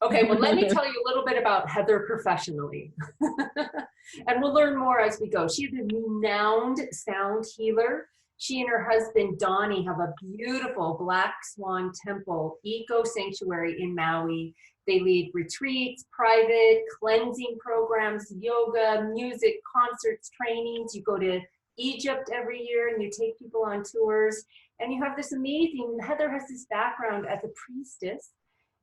Okay, well, let me tell you a little bit about Heather professionally. And we'll learn more as we go. She's a renowned sound healer. She and her husband, Donnie, have a beautiful Black Swan Temple eco sanctuary in Maui. They lead retreats, private cleansing programs, yoga, music, concerts, trainings. You go to Egypt every year and you take people on tours. And you have this amazing, Heather has this background as a priestess,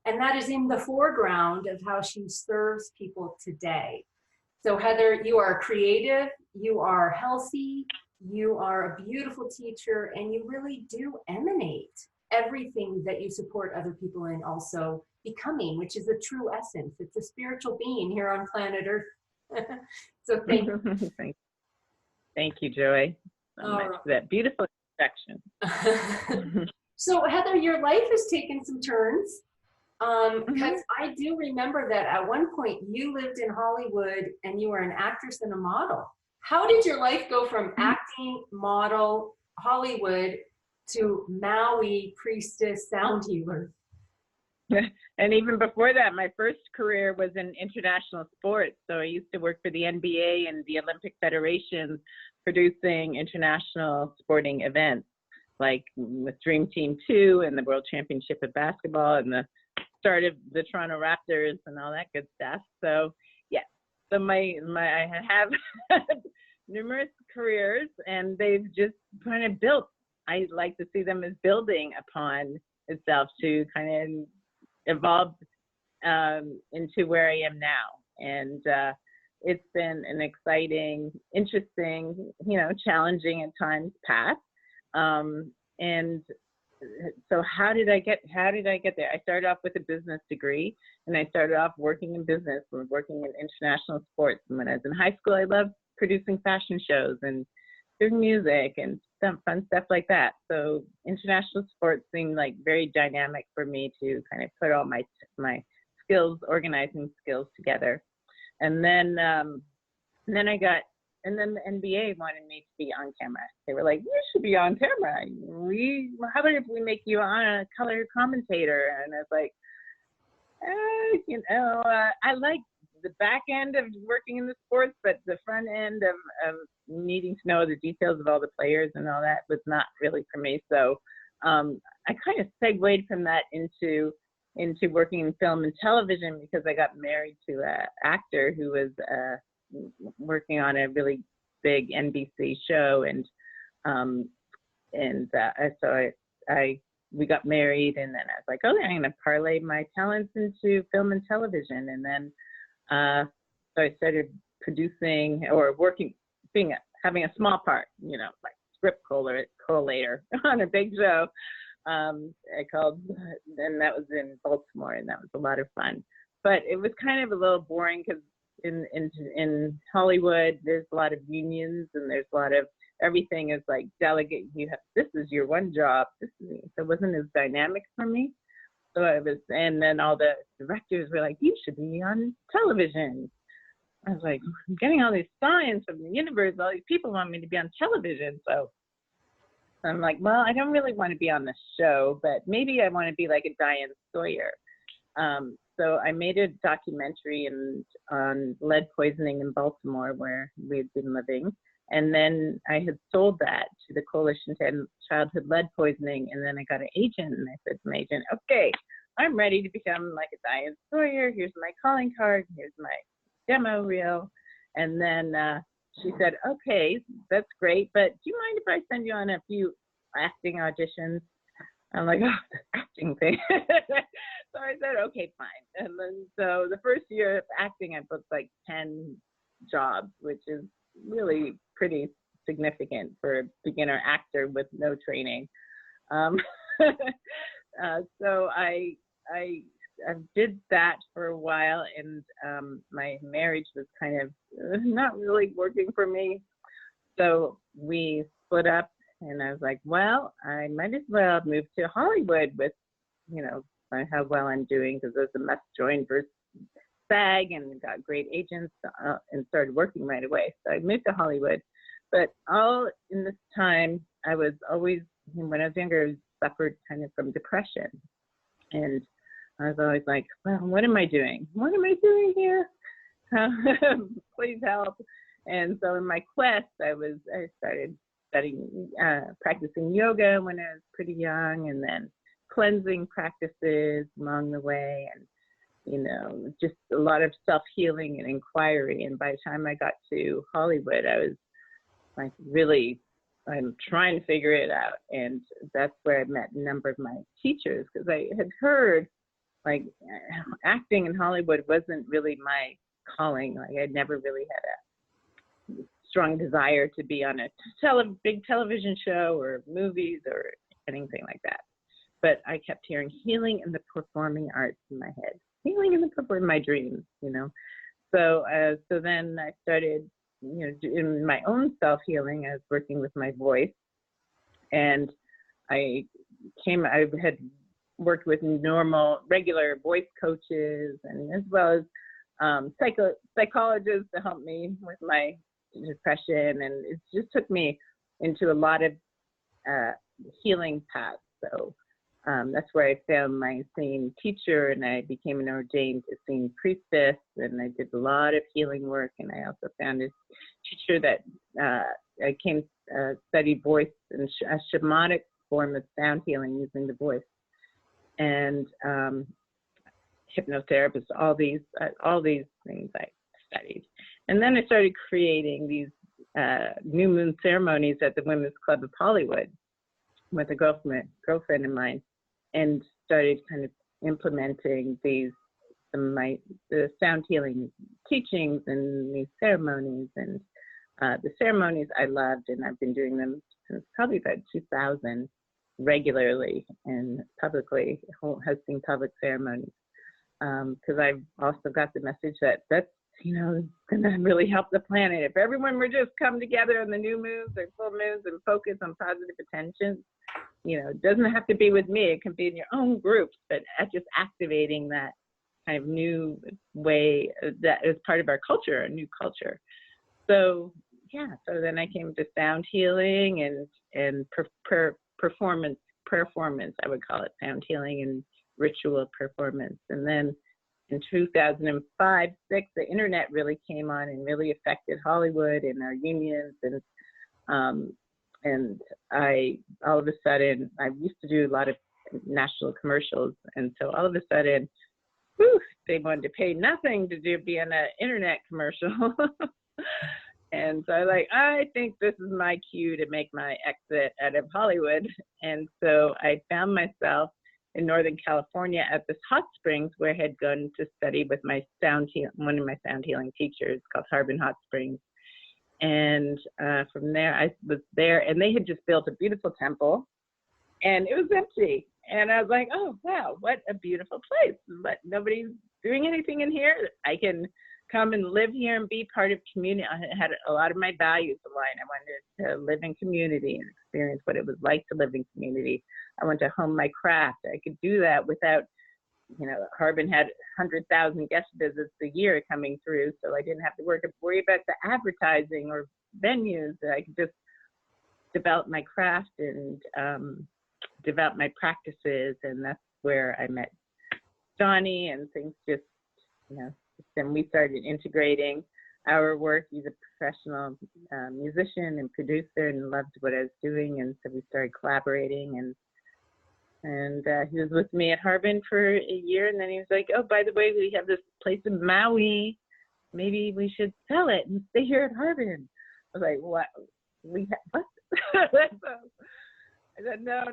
and that is in the foreground of how she serves people today. So Heather, you are creative, you are healthy, you are a beautiful teacher, and you really do emanate everything that you support other people in also becoming, which is a true essence. It's a spiritual being here on planet Earth. So thank you. Thank you, Joy, so much for that beautiful introduction. So Heather, your life has taken some turns. Because I do remember that at one point you lived in Hollywood and you were an actress and a model. How did your life go from acting, model, Hollywood to Maui, priestess, sound healer? And even before that, my first career was in international sports. So I used to work for the NBA and the Olympic Federation, producing international sporting events, like with Dream Team 2 and the World Championship of Basketball and the start of the Toronto Raptors and all that good stuff. So yeah, so I have numerous careers, and they've just kind of built. I like to see them as building upon itself to kind of evolve into where I am now. And it's been an exciting, interesting, challenging at times path. And so how did I get there? I started off with a business degree, and I started off working in business, working in international sports. And when I was in high school, I loved producing fashion shows and doing music and some fun stuff like that. So international sports seemed like very dynamic for me to kind of put all my skills, organizing skills together. And then the NBA wanted me to be on camera. They were like, "You should be on camera. How about if we make you a color commentator?" And I was like, I like the back end of working in the sports, but the front end of needing to know the details of all the players and all that was not really for me. So I kind of segued from that into working in film and television, because I got married to an actor who was working on a really big NBC show, and so we got married, and then I was like, oh, I'm going to parlay my talents into film and television, and then so I started producing or having a small part, like script collator on a big show. And that was in Baltimore, and that was a lot of fun. But it was kind of a little boring, because in Hollywood, there's a lot of unions, and there's a lot of, everything is like delegate. This is your one job. So it wasn't as dynamic for me. So and then all the directors were like, "You should be on television." I was like, I'm getting all these signs from the universe. All these people want me to be on television. So I'm like, well, I don't really want to be on the show, but maybe I want to be like a Diane Sawyer. So I made a documentary on lead poisoning in Baltimore, where we had been living. And then I had sold that to the Coalition to End Childhood Lead Poisoning. And then I got an agent, and I said to my agent, okay, I'm ready to become like a Diane Sawyer. Here's my calling card. Here's my demo reel. And then she said, okay, that's great, but do you mind if I send you on a few acting auditions? I'm like, oh, the acting thing. So I said, okay, fine. And then so the first year of acting, I booked like 10 jobs, which is really pretty significant for a beginner actor with no training. So I did that for a while, and my marriage was kind of not really working for me. So we split up, and I was like, well, I might as well move to Hollywood with, how well I'm doing, because there's a must join versus SAG, and got great agents and started working right away. So I moved to Hollywood. But all in this time, I was always, when I was younger, I suffered kind of from depression. And I was always like, well, what am I doing? What am I doing here? Please help. And so in my quest, I started studying, practicing yoga when I was pretty young, and then cleansing practices along the way, and just a lot of self-healing and inquiry. And by the time I got to Hollywood, I was like, really, I'm trying to figure it out. And that's where I met a number of my teachers, because I had heard like acting in Hollywood wasn't really my calling. Like I'd never really had a strong desire to be on a big television show or movies or anything like that. But I kept hearing healing in the performing arts in my head, healing in my dreams, So then I started, in my own self-healing. I was working with my voice, and I had worked with regular voice coaches, and as well as psychologists to help me with my depression. And it just took me into a lot of healing paths. So that's where I found my Essene teacher, and I became an ordained Essene priestess, and I did a lot of healing work. And I also found a teacher that I came study voice and a shamanic form of sound healing using the voice, and hypnotherapist, all these things I studied. And then I started creating these new moon ceremonies at the Women's Club of Hollywood with a girlfriend of mine, and started kind of implementing the sound healing teachings and these ceremonies. And the ceremonies I loved, and I've been doing them since probably about 2000 regularly and publicly, hosting public ceremonies. Because I've also got the message that's going to really help the planet. If everyone were just come together in the new moons or full moons and focus on positive attention, it doesn't have to be with me. It can be in your own groups, but just activating that kind of new way that is part of our culture, a new culture. So then I came to sound healing and performance, I would call it, sound healing and ritual performance. And then in 2005, 2006, the internet really came on and really affected Hollywood and our unions. And I, all of a sudden, I used to do a lot of national commercials. And so all of a sudden, they wanted to pay nothing to be on an internet commercial. And so I think this is my cue to make my exit out of Hollywood. And so I found myself in Northern California at this hot springs where I had gone to study with one of my sound healing teachers, called Harbin Hot Springs. And from there, I was there, and they had just built a beautiful temple, and it was empty. And I was like, oh, wow, what a beautiful place. But nobody's doing anything in here. I can come and live here and be part of community. I had a lot of my values aligned. I wanted to live in community and experience what it was like to live in community. I wanted to hone my craft. I could do that without, Harbin had 100,000 guest visits a year coming through, so I didn't have to worry about the advertising or venues. I could just develop my craft and develop my practices, and that's where I met Johnny, and things just, then we started integrating our work. He's a professional musician and producer and loved what I was doing, and so we started collaborating, and he was with me at Harbin for a year, and then he was like, oh, by the way, we have this place in Maui. Maybe we should sell it and stay here at Harbin. I was like, what? What? I said, no.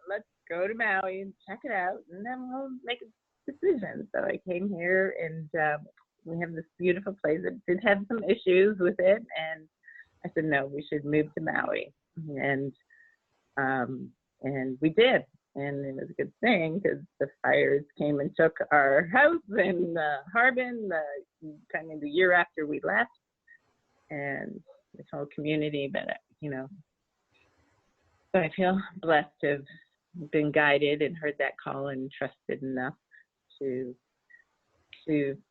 Let's go to Maui and check it out, and then we'll make a decision. So I came here, and we have this beautiful place. It did have some issues with it, and I said, no, we should move to Maui. And we did. And it was a good thing, because the fires came and took our house in Harbin kind of the year after we left, and this whole community. But so I feel blessed to have been guided and heard that call and trusted enough to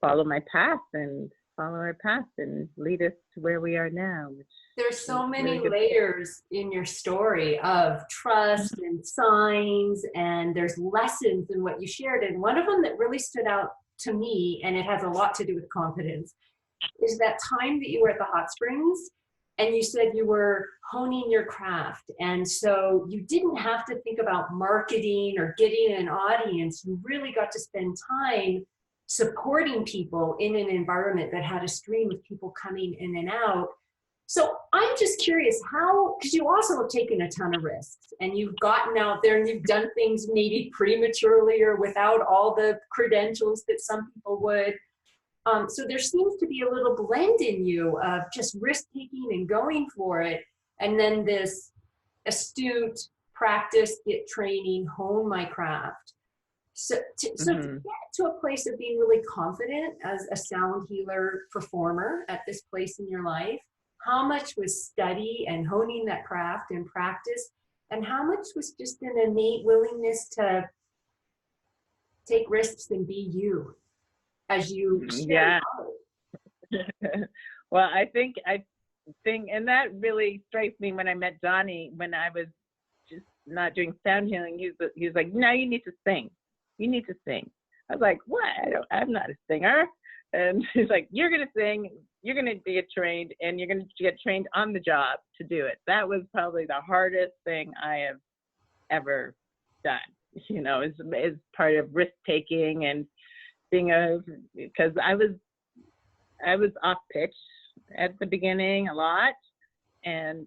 follow my path and follow our path and lead us to where we are now, which There's is so many really good. layers in your story of trust and signs, and there's lessons in what you shared. And one of them that really stood out to me, and it has a lot to do with confidence, is that time that you were at the hot springs and you said you were honing your craft. And so you didn't have to think about marketing or getting an audience. You really got to spend time supporting people in an environment that had a stream of people coming in and out. So I'm just curious how, because you also have taken a ton of risks and you've gotten out there and you've done things maybe prematurely or without all the credentials that some people would. So there seems to be a little blend in you of just risk taking and going for it. And then this astute practice, get training, hone my craft. So to get to a place of being really confident as a sound healer performer at this place in your life, how much was study and honing that craft and practice, and how much was just an innate willingness to take risks and be you as you share? Well, I think, and that really strikes me when I met Johnny, when I was just not doing sound healing. He was like, no, you need to sing. You need to sing. I was like, what? I'm not a singer. And he's like, you're going to sing, you're going to get trained, and you're going to get trained on the job to do it. That was probably the hardest thing I have ever done, you know, is part of risk taking and being because I was off pitch at the beginning a lot. And,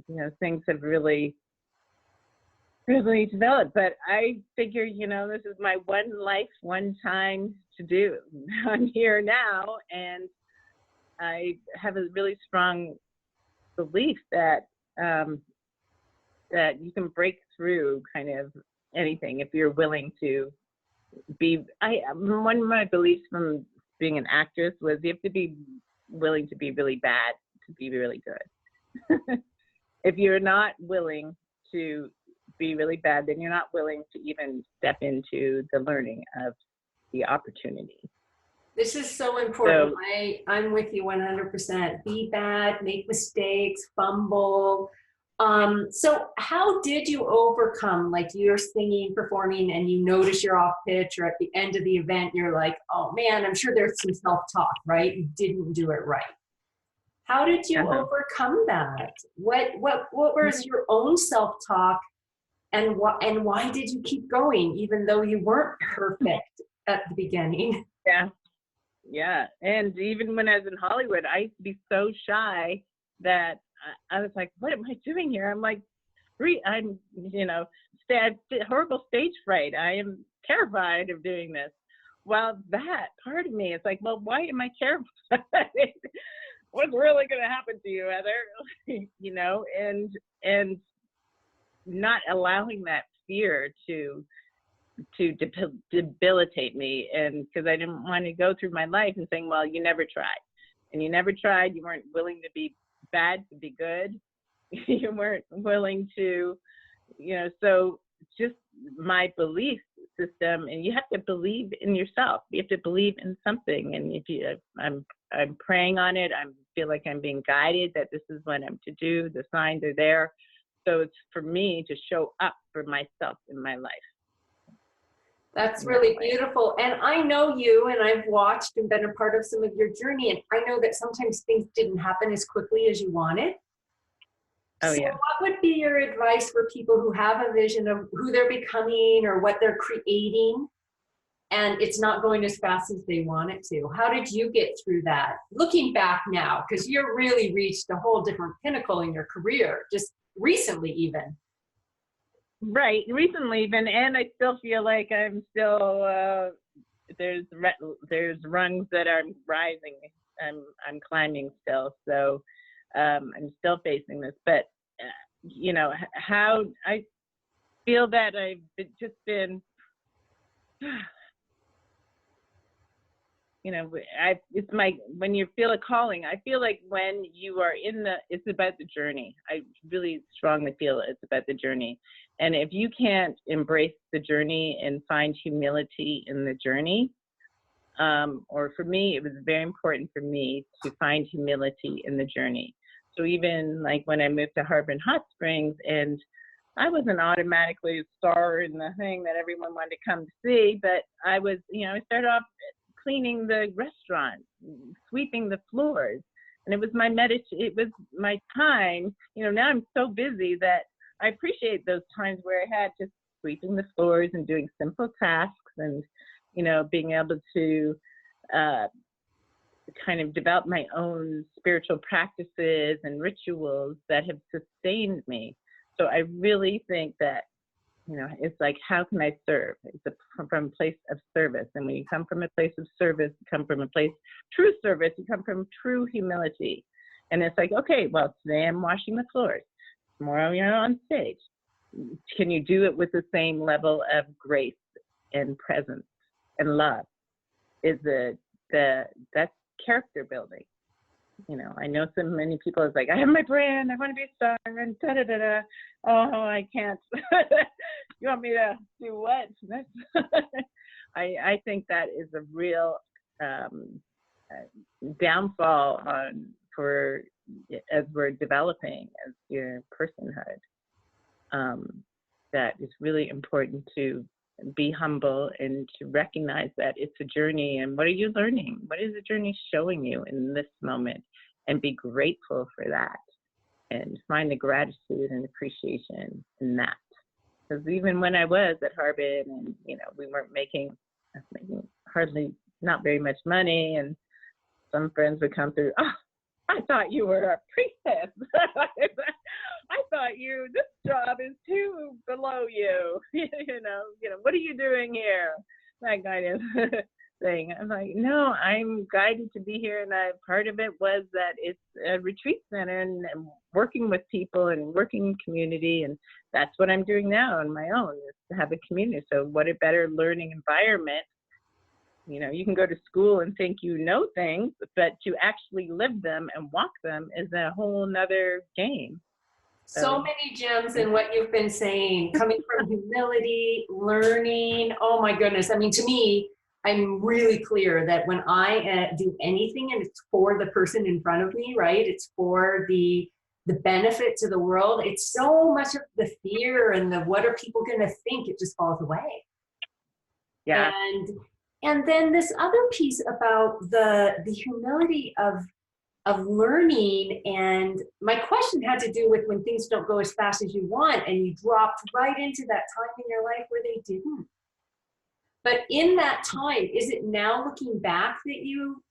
you know, things have really developed, but I figure, you know, this is my one life, one time to do. I'm here now, and I have a really strong belief that that you can break through kind of anything if you're willing to be. One of my beliefs from being an actress was you have to be willing to be really bad to be really good. If you're not willing to be really bad, then you're not willing to even step into the learning of the opportunity. This is so important. I'm with you 100%. Be bad, make mistakes, fumble. So how did you overcome, like you're singing, performing, and you notice you're off pitch, or at the end of the event, you're like, oh man, I'm sure there's some self-talk, right? You didn't do it right. How did you overcome that? What was your own self-talk? And why did you keep going, even though you weren't perfect at the beginning? Yeah. And even when I was in Hollywood, I used to be so shy that I was like, what am I doing here? I'm like, I'm, you know, horrible stage fright. I am terrified of doing this. Well, that part of me is like, well, why am I terrified? What's really going to happen to you, Heather? You know, and not allowing that fear to debilitate me, and because I didn't want to go through my life and saying, well, you never tried, and you never tried. You weren't willing to be bad to be good. You weren't willing to, you know. So just my belief system, and you have to believe in yourself. You have to believe in something, and if you, I'm praying on it. I feel like I'm being guided that this is what I'm to do. The signs are there. So it's for me to show up for myself in my life. That's really beautiful. And I know you, and I've watched and been a part of some of your journey. And I know that sometimes things didn't happen as quickly as you wanted. So what would be your advice for people who have a vision of who they're becoming or what they're creating, and it's not going as fast as they want it to? How did you get through that? Looking back now, because you've really reached a whole different pinnacle in your career, just recently even. Right, recently even, and I still feel like I'm still, there's rungs that I'm rising, I'm climbing still, so I'm still facing this, but you know, how I feel that I've just been, you know, it's when you feel a calling, I feel like when you are it's about the journey. I really strongly feel it's about the journey. And if you can't embrace the journey and find humility in the journey, or for me, it was very important for me to find humility in the journey. So even like when I moved to Harbin Hot Springs, and I wasn't automatically a star in the thing that everyone wanted to come to see, but I was, I started off cleaning the restaurant, sweeping the floors, and it was it was my time. Now I'm so busy that I appreciate those times where I had just sweeping the floors and doing simple tasks, and being able to kind of develop my own spiritual practices and rituals that have sustained me. So I really think that, it's like, how can I serve? From a place of service. And when you come from a place of service, you come from a place, true service, you come from true humility. And it's like, okay, well, today I'm washing the floors. Tomorrow you're on stage. Can you do it with the same level of grace and presence and love? That's character building. I know so many people is like, I have my brand, I want to be a star, and da da da da. Oh, I can't. You want me to do what? I think that is a real downfall as we're developing as your personhood. That is really important to be humble and to recognize that it's a journey, and what are you learning? What is the journey showing you in this moment? And be grateful for that, and find the gratitude and appreciation in that. Because even when I was at Harbin, and we weren't making hardly, not very much money, and some friends would come through, oh, I thought you were a priestess. I thought this job is too below you. What are you doing here? That kind of thing. I'm like, no, I'm guided to be here. And part of it was that it's a retreat center and working with people and working in community. And that's what I'm doing now on my own, is to have a community. So what a better learning environment. You can go to school and think you know things, but to actually live them and walk them is a whole nother game. So many gems in what you've been saying, coming from humility, learning. Oh my goodness. I mean, to me, I'm really clear that when I do anything and it's for the person in front of me, right? It's for the benefit to the world. It's so much of the fear and the what are people going to think, it just falls away. Yeah. And then this other piece about the humility of learning, and my question had to do with when things don't go as fast as you want and you dropped right into that time in your life where they didn't. But in that time, is it now looking back that you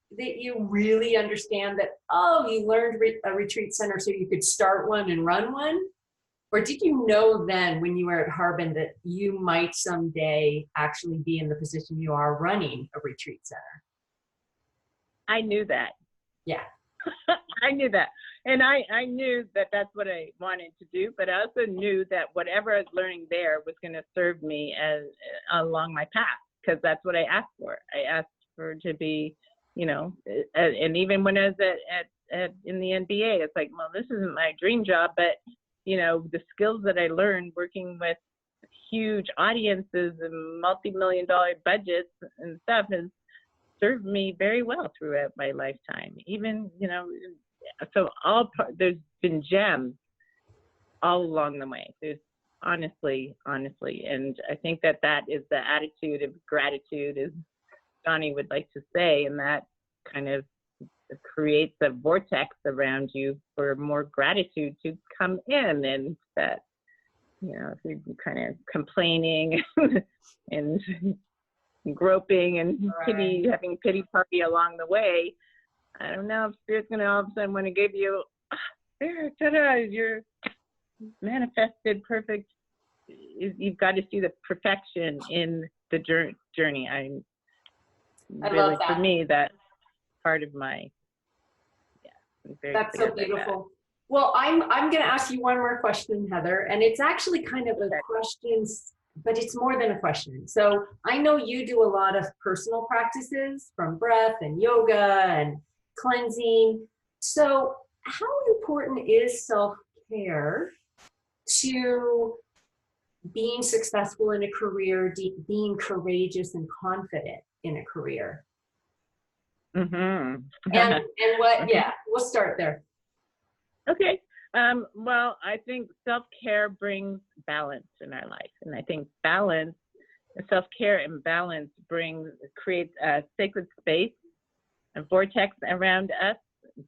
really understand that, oh, you learned a retreat center so you could start one and run one? Or did you know then when you were at Harbin that you might someday actually be in the position you are running a retreat center? I knew that. Yeah. I knew that. And I knew that that's what I wanted to do, but I also knew that whatever I was learning there was going to serve me along my path, because that's what I asked for. I asked for to be, and even when I was in the NBA, it's like, well, this isn't my dream job, but the skills that I learned working with huge audiences and multi-million-dollar budgets and stuff has served me very well throughout my lifetime. Even, so there's been gems all along the way. There's honestly, and I think that is the attitude of gratitude, as Donnie would like to say, and that kind of creates a vortex around you for more gratitude to come in, and that, if you're kind of complaining and groping and having pity party along the way, I don't know if Spirit's going to all of a sudden want to give you, there, ta-da, you're manifested perfect. You've got to see the perfection in the journey. I love that. For me, that's part of my, that's so beautiful. Well, I'm going to ask you one more question, Heather, and it's actually kind of a question, but it's more than a question. So I know you do a lot of personal practices, from breath and yoga and cleansing. So how important is self-care to being successful in a career, being courageous and confident in a career? Mm-hmm. And what, yeah, we'll start there. Okay. Well, I think self-care brings balance in our life. And I think balance, self-care and balance creates a sacred space, a vortex around us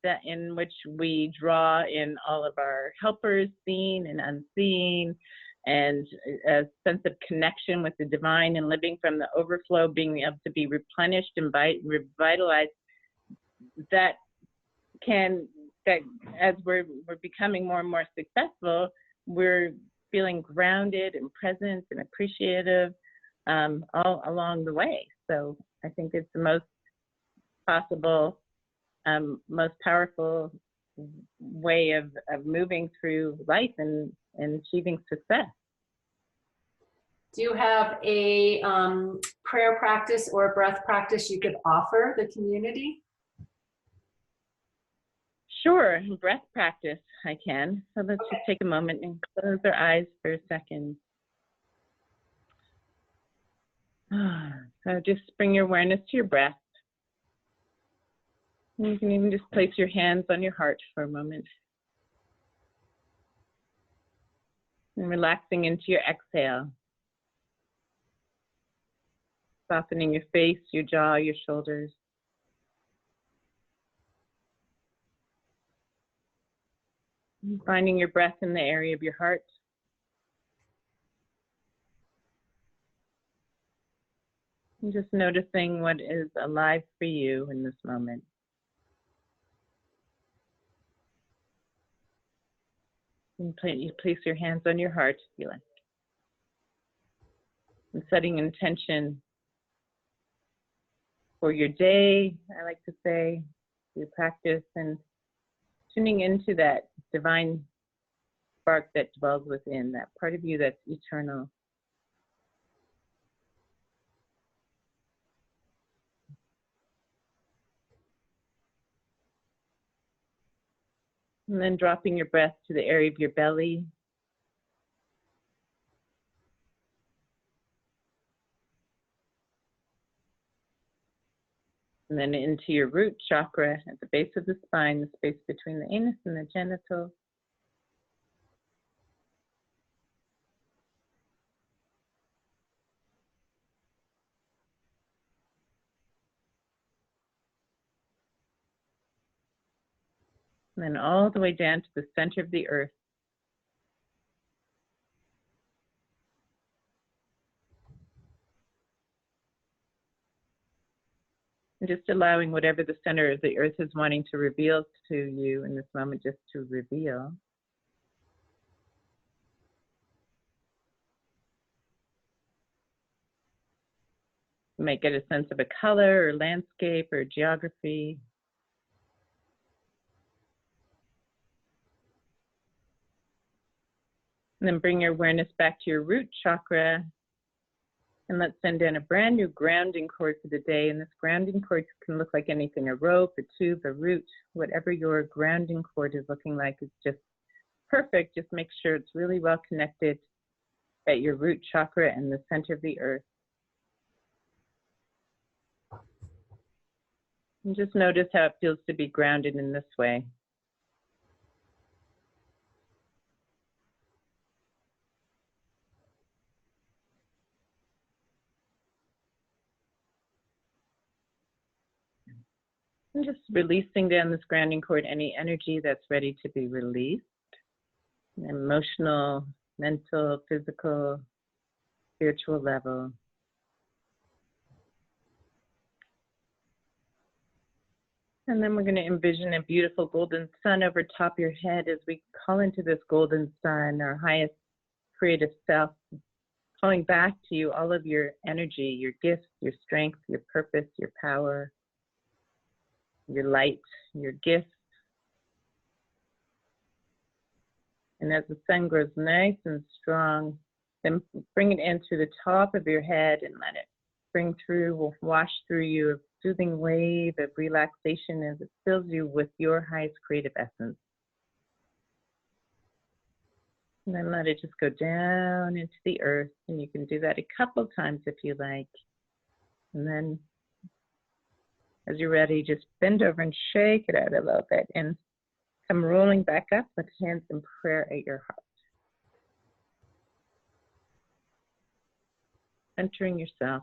that in which we draw in all of our helpers, seen and unseen, and a sense of connection with the divine and living from the overflow, being able to be replenished and revitalized. That as we're becoming more and more successful, we're feeling grounded and present and appreciative all along the way. So I think it's the most possible, most powerful way of moving through life and achieving success. Do you have a prayer practice or a breath practice you could offer the community? Sure, breath practice I can. So let's just take a moment and close our eyes for a second. So just bring your awareness to your breath. And you can even just place your hands on your heart for a moment. And relaxing into your exhale. Softening your face, your jaw, your shoulders. And finding your breath in the area of your heart. And just noticing what is alive for you in this moment. And you place your hands on your heart, if you like. And setting intention for your day, I like to say, your practice, and tuning into that divine spark that dwells within, that part of you that's eternal. And then dropping your breath to the area of your belly. And then into your root chakra at the base of the spine, the space between the anus and the genitals. And then all the way down to the center of the earth. And just allowing whatever the center of the earth is wanting to reveal to you in this moment, just to reveal. You might get a sense of a color or landscape or geography. And then bring your awareness back to your root chakra. And let's send in a brand new grounding cord for the day. And this grounding cord can look like anything, a rope, a tube, a root, whatever your grounding cord is looking like is just perfect. Just make sure it's really well connected at your root chakra and the center of the earth. And just notice how it feels to be grounded in this way. And just releasing down this grounding cord any energy that's ready to be released. Emotional, mental, physical, spiritual level. And then we're going to envision a beautiful golden sun over top your head as we call into this golden sun, our highest creative self, calling back to you all of your energy, your gifts, your strength, your purpose, your power, your light, your gifts. And as the sun grows nice and strong, then bring it in through the top of your head and let it bring through, wash through you, a soothing wave of relaxation as it fills you with your highest creative essence. And then let it just go down into the earth. And you can do that a couple times if you like. And then As you're ready, just bend over and shake it out a little bit and come rolling back up with hands in prayer at your heart. Centering yourself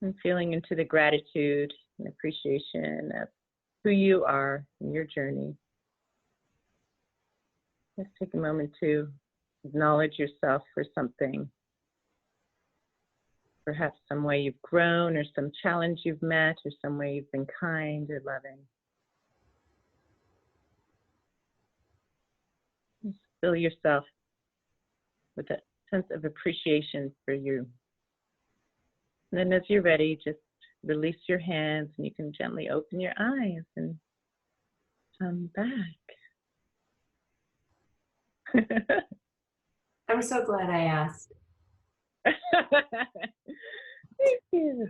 and feeling into the gratitude and appreciation of who you are in your journey. Let's take a moment to acknowledge yourself for something. Perhaps some way you've grown, or some challenge you've met, or some way you've been kind or loving. Just fill yourself with a sense of appreciation for you. And then as you're ready, just release your hands and you can gently open your eyes and come back. I'm so glad I asked. Thank you.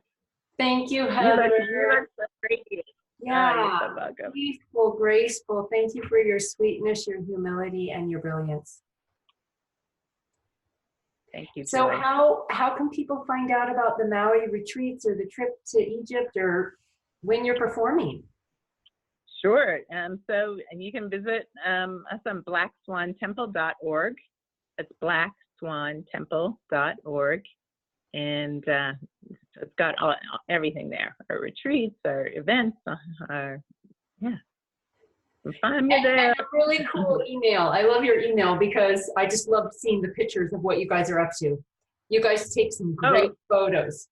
Thank you, You Heather. look so great. Yeah, You're so welcome. peaceful, graceful. Thank you for your sweetness, your humility, and your brilliance. Thank you, So Joy. how can people find out about the Maui retreats or the trip to Egypt or when you're performing? Sure. So you can visit us on blackswantemple.org. That's blackswantemple.org. And it's got everything there. Our retreats, our events, yeah. Find me there. And a really cool email. I love your email because I just love seeing the pictures of what you guys are up to. You guys take some great photos.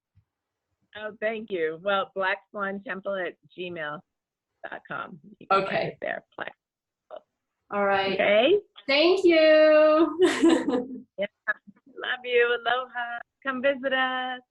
Oh, thank you. Well, blackswantemple@gmail.com. Okay. There, all right. Okay. Thank you. Yeah. Love you. Aloha. Come visit us.